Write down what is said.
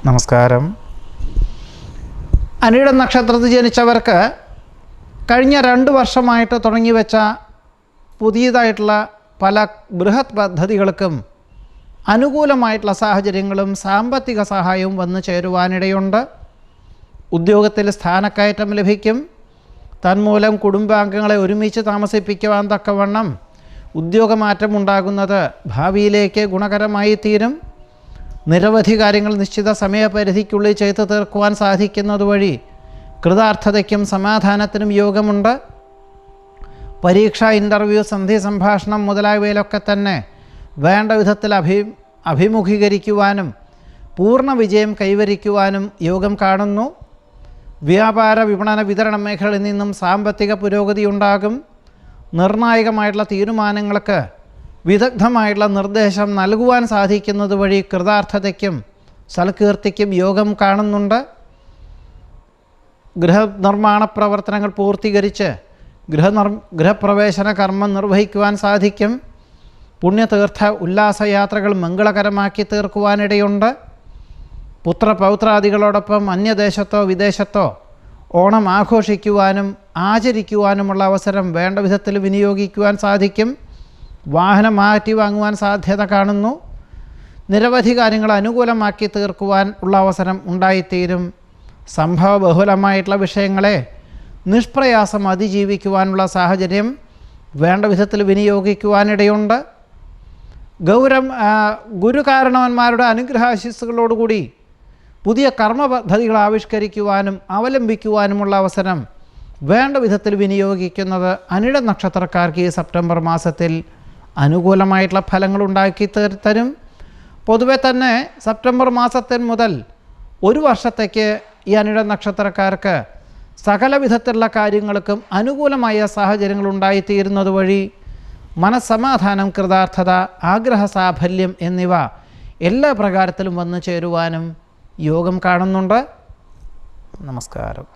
നമസ്കാരം. അനിഴ നക്ഷത്രത്തിൽ ജനിച്ചവർക്ക് കഴിഞ്ഞ 2 വർഷമായിട്ട് തുടങ്ങി വെച്ച പുതിയതായിട്ടുള്ള പല ബൃഹത് പദ്ധതികൾക്കും അനുകൂലമായിട്ടുള്ള സാഹചര്യങ്ങളും സാമ്പത്തിക സഹായവും വന്നു ചേരുവാനിടയുണ്ട്. ഉദ്യോഗത്തിൽ സ്ഥാനക്കയറ്റം ലഭിക്കും. തന്മൂലം കുടുംബാംഗങ്ങളെ ഒരുമിച്ച് താമസിപ്പിക്കുവാൻ തക്കവണ്ണം ഉദ്യോഗമാറ്റം ഉണ്ടാകുന്നത് ഭാവിയിലേക്ക് ഗുണകരമായി തീരും. നിരവധി കാര്യങ്ങൾ നിശ്ചിത സമയപരിധിക്കുള്ളിൽ ചെയ്തു തീർക്കുവാൻ സാധിക്കുന്നതുവഴി കൃതാർത്ഥതയ്ക്കും സമാധാനത്തിനും യോഗമുണ്ട്. പരീക്ഷ, ഇൻ്റർവ്യൂ, സന്ധി സംഭാഷണം മുതലായവയിലൊക്കെ തന്നെ വേണ്ട വിധത്തിൽ അഭിമുഖീകരിക്കുവാനും പൂർണ്ണ വിജയം കൈവരിക്കുവാനും യോഗം കാണുന്നു. വ്യാപാര, വിപണന, വിതരണ മേഖലയിൽ നിന്നും സാമ്പത്തിക പുരോഗതി ഉണ്ടാകും. നിർണായകമായിട്ടുള്ള തീരുമാനങ്ങൾക്ക് വിദഗ്ധമായിട്ടുള്ള നിർദ്ദേശം നൽകുവാൻ സാധിക്കുന്നത് വഴി കൃതാർത്ഥതയ്ക്കും സൽകീർത്തിക്കും യോഗം കാണുന്നുണ്ട്. ഗൃഹനിർമ്മാണ പ്രവർത്തനങ്ങൾ പൂർത്തീകരിച്ച് ഗൃഹപ്രവേശന കർമ്മം നിർവഹിക്കുവാൻ സാധിക്കും. പുണ്യതീർത്ഥ ഉല്ലാസയാത്രകൾ മംഗളകരമാക്കി തീർക്കുവാനിടയുണ്ട്. പുത്രപൗത്രാദികളോടൊപ്പം അന്യദേശത്തോ വിദേശത്തോ ഓണം ആഘോഷിക്കുവാനും ആചരിക്കുവാനുമുള്ള അവസരം വേണ്ട വിധത്തിൽ വിനിയോഗിക്കുവാൻ സാധിക്കും. വാഹനം മാറ്റി വാങ്ങുവാൻ സാധ്യത കാണുന്നു. നിരവധി കാര്യങ്ങൾ അനുകൂലമാക്കി തീർക്കുവാൻ ഉള്ള അവസരം ഉണ്ടായിത്തീരും. സംഭവബഹുലമായിട്ടുള്ള വിഷയങ്ങളെ നിഷ്പ്രയാസം അതിജീവിക്കുവാനുള്ള സാഹചര്യം വേണ്ട വിധത്തിൽ വിനിയോഗിക്കുവാനിടയുണ്ട്. ഗുരുകാരണവന്മാരുടെ അനുഗ്രഹാശിസ്സുകളോടുകൂടി പുതിയ കർമ്മ പദ്ധതികൾ ആവിഷ്കരിക്കുവാനും അവലംബിക്കുവാനുമുള്ള അവസരം വേണ്ട വിധത്തിൽ വിനിയോഗിക്കുന്നത് അനിഴ നക്ഷത്രക്കാർക്ക് ഈ സെപ്റ്റംബർ മാസത്തിൽ അനുകൂലമായിട്ടുള്ള ഫലങ്ങൾ ഉണ്ടാക്കി തരും. പൊതുവെ തന്നെ സെപ്റ്റംബർ മാസത്തിൽ മുതൽ 1 വർഷത്തേക്ക് ഈ അനിഴ നക്ഷത്രക്കാർക്ക് സകല വിധത്തിലുള്ള കാര്യങ്ങൾക്കും അനുകൂലമായ സാഹചര്യങ്ങൾ ഉണ്ടായിത്തീരുന്നത് വഴി മനസ്സമാധാനം, കൃതാർത്ഥത, ആഗ്രഹ സാഫല്യം എന്നിവ എല്ലാ പ്രകാരത്തിലും വന്നു ചേരുവാനും യോഗം കാണുന്നുണ്ട്. നമസ്കാരം.